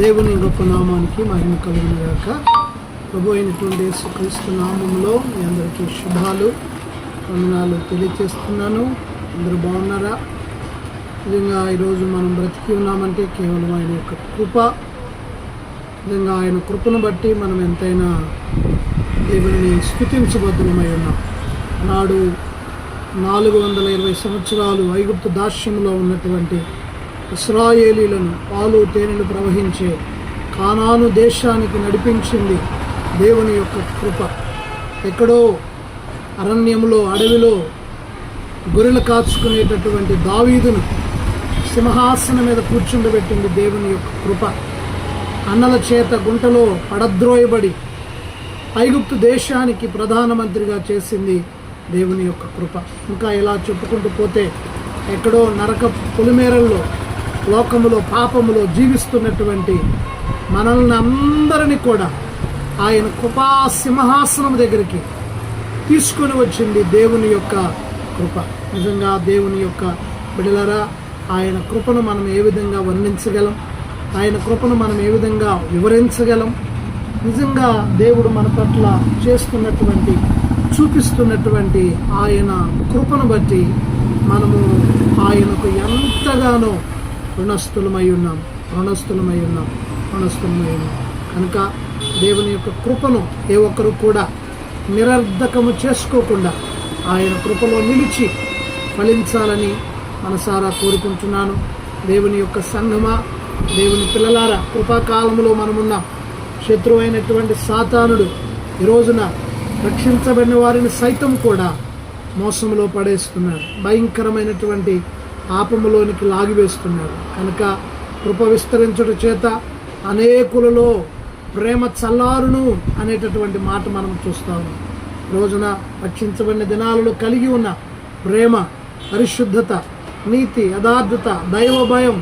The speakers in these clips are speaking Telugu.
దేవుని గొప్ప నామానికి మహిమ కలుగును గాక. ప్రభు అయినటువంటి యేసుక్రీస్తు నామములో మీ అందరికీ శుభాలు వందనాలు తెలియజేస్తున్నాను. అందరూ బాగున్నారా? నిజంగా ఈరోజు మనం బ్రతికి ఉన్నామంటే కేవలం ఆయన యొక్క కృప. నిజంగా ఆయన కృపను బట్టి మనం ఎంతైనా దేవుని స్తుతించబద్ధమై ఉన్నాం. నాడు 420 సంవత్సరాలు ఐగుప్తు దాస్యంలో ఉన్నటువంటి ఇశ్రాయేలీలను పాలు తేనెలు ప్రవహించే కానాను దేశానికి నడిపించింది దేవుని యొక్క కృప. ఎక్కడో అరణ్యంలో అడవిలో గొర్రెలు కాచుకునేటటువంటి దావీదును సింహాసనం మీద కూర్చుండబెట్టింది దేవుని యొక్క కృప. అన్నల చేత గుంటలో పడద్రోయబడి ఐగుప్తు దేశానికి ప్రధానమంత్రిగా చేసింది దేవుని యొక్క కృప. ఇంకా ఇలా చెప్పుకుంటూ పోతే ఎక్కడో నరక పొలిమేరల్లో లోకములో పాపములో జీవిస్తున్నటువంటి మనల్ని అందరినీ కూడా ఆయన కృపా సింహాసనం దగ్గరికి తీసుకొని వచ్చింది దేవుని యొక్క కృప. నిజంగా దేవుని యొక్క బిడ్డలారా, ఆయన కృపను మనం ఏ విధంగా వర్ణించగలం? ఆయన కృపను మనం ఏ విధంగా వివరించగలం? నిజంగా దేవుడు మన పట్ల చేస్తున్నటువంటి చూపిస్తున్నటువంటి ఆయన కృపను బట్టి మనము ఆయనకు ఎంతగానో రుణస్థులమై ఉన్నాం. కనుక దేవుని యొక్క కృపను ఏ ఒక్కరు కూడా నిరర్ధకము చేసుకోకుండా ఆయన కృపలో నిలిచి ఫలించాలని మనసారా కోరుకుంటున్నాను. దేవుని యొక్క సంఘమా, దేవుని పిల్లలారా, కృపాకాలంలో మనమున్నాం. శత్రువు అయినటువంటి సాతానుడు ఈ రోజున రక్షించబడిన వారిని సైతం కూడా మోసంలో పడేస్తున్నాడు, భయంకరమైనటువంటి పాపములోనికి లాగివేస్తున్నాడు. కనుక కృప విస్తరించడం చేత అనేకులలో ప్రేమ చల్లారును అనేటటువంటి మాట మనం చూస్తాము. రోజున రక్షించబడిన దినాలలో కలిగి ఉన్న ప్రేమ, పరిశుద్ధత, నీతి, యథార్థత, దైవ భయం,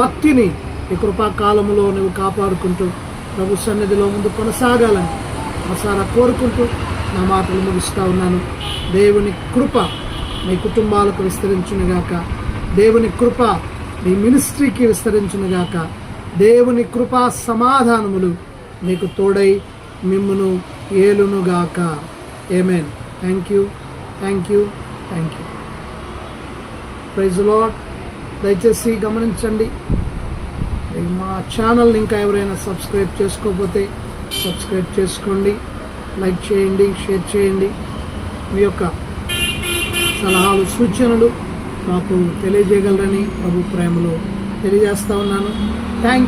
భక్తిని ఈ కృపాకాలంలో నువ్వు కాపాడుకుంటూ ప్రభు సన్నిధిలో ముందు కొనసాగాలని మనసారా కోరుకుంటూ నా మాటలు ముగిస్తూ ఉన్నాను. దేవుని కృప మీ కుటుంబాలకు విస్తరించునుగాక. దేవుని కృప మీ మినిస్ట్రీకి విస్తరించునుగాక. దేవుని కృపా సమాధానములు మీకు తోడై మిమ్మును ఏలునుగాక. Amen. Thank you. Praise the Lord. దయచేసి గమనించండి, మా ఛానల్ని ఇంకా ఎవరైనా సబ్స్క్రైబ్ చేసుకోకపోతే సబ్స్క్రైబ్ చేసుకోండి, లైక్ చేయండి, షేర్ చేయండి. మీ యొక్క సలహాలు, సూచనలు మాకు తెలియజేయగలరని ప్రభు ప్రేమలో తెలియజేస్తా ఉన్నాను. థ్యాంక్